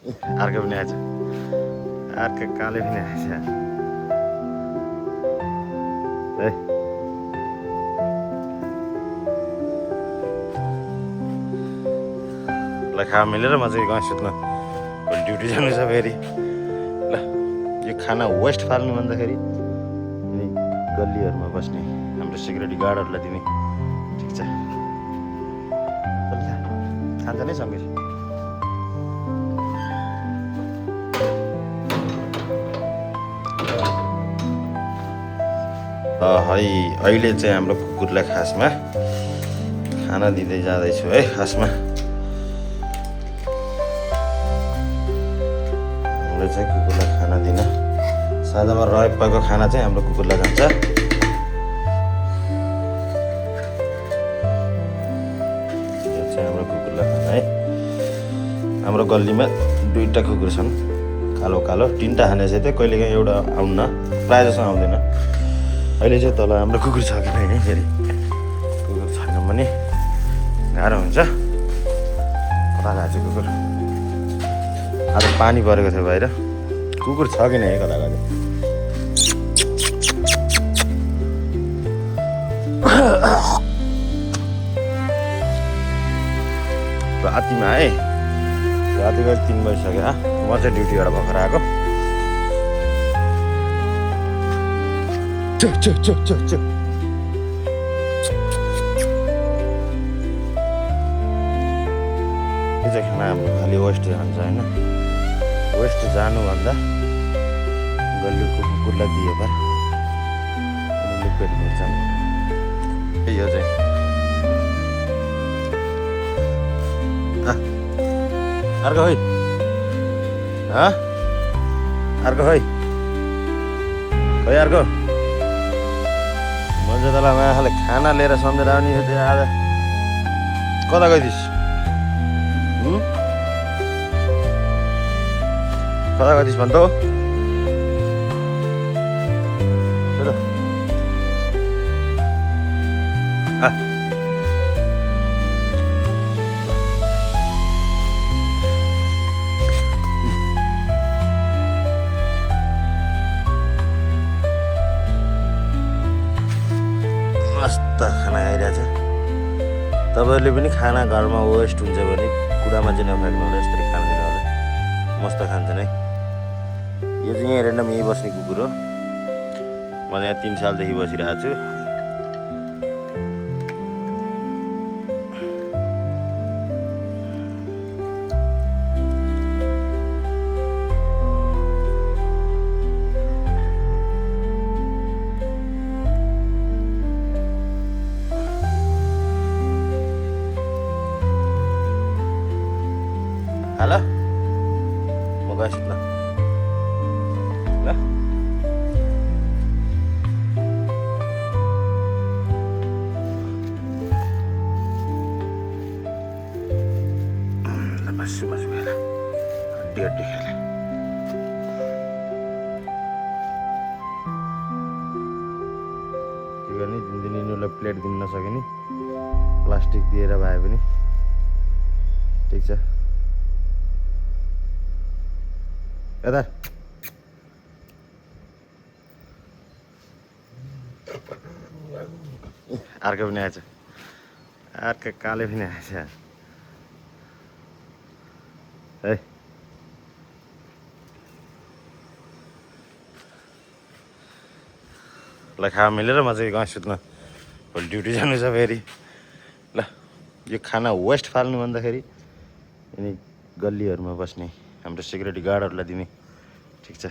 अर्को पनि आएछ, अर्को काले पनि आएछ। है ल खा मिलेर म चाहिँ गएँ सुत्न, भोलि ड्युटी जानु छ फेरि। ल यो खाना वेस्ट फाल्नु भन्दाखेरि यिनी गल्लीहरूमा बस्ने हाम्रो सिक्युरिटी गार्डहरूलाई दिने। ठिक छ, खान्छ नै सँगै। है अहिले चाहिँ हाम्रो कुकुरलाई खासमा खाना दिँदै जाँदैछु है। खासमा हामीले चाहिँ कुकुरलाई खाना दिन साँझमा रहेको खाना चाहिँ हाम्रो कुकुरलाई जान्छ। यो चाहिँ हाम्रो कुकुरलाई खाना है। हाम्रो गल्लीमा 2टा कुकुर छन्, कालो कालो। 3टा खाने चाहिँ त्यही कहिलेकाहीँ एउटा आउन्न, प्रायः जस्तो आउँदैन। अहिले चाहिँ तल हाम्रो कुकुर छ कि होइन फेरि, कुकुर छैन भने गाह्रो हुन्छ। कता गएको छ कुकुर? आज पानी परेको थियो बाहिर, कुकुर छ कि नै कता गएको? रातिमा है, रातिको 3 बजिसक्यो। म चाहिँ ड्युटीबाट भर्खर आएको। यो चाहिँ खाना हाम्रो खालि वेस्ट जान्छ होइन। वेस्ट जानुभन्दा गल्लीको कुकुरलाई दियो पर उनीहरूले पेट भर्छन्। यो चाहिँ अर्को है, अर्को है, खै अर्को। मैले तँलाई माखाले खाना लिएर सम्झेर आउने थियो आज। कता गइथिस्? कता गइथिस् भन् त? मस्त खाना खाइरहेछ। तपाईँहरूले पनि खाना घरमा वेस्ट हुन्छ भने कुडामा चाहिँ नफ्याँक्नु होला, यसरी खाना दिनु होला, मस्त खान्छन् है। यो चाहिँ यहाँ रेन्डम यहीँ बस्ने कुकुर हो। म यहाँ 3 सालदेखि बसिरहेको छु। Halo, mau kasih lah, lah. Masuk ya, dia. Juga nih दिन यिनीहरूलाई प्लेट दिन नसके नि प्लास्टिक दिएर भए पनि ठिक छ। यता अर्को पनि आएछ, अर्को काले पनि आएछ। है ल खा मिलेर म चाहिँ गएँ सुत्न, भोलि ड्युटी जानु छ फेरि। ल यो खाना वेस्ट फाल्नु भन्दाखेरि यिनी गल्लीहरूमा बस्ने हाम्रो सिक्युरिटी गार्डहरूलाई दिने। ठिक छ।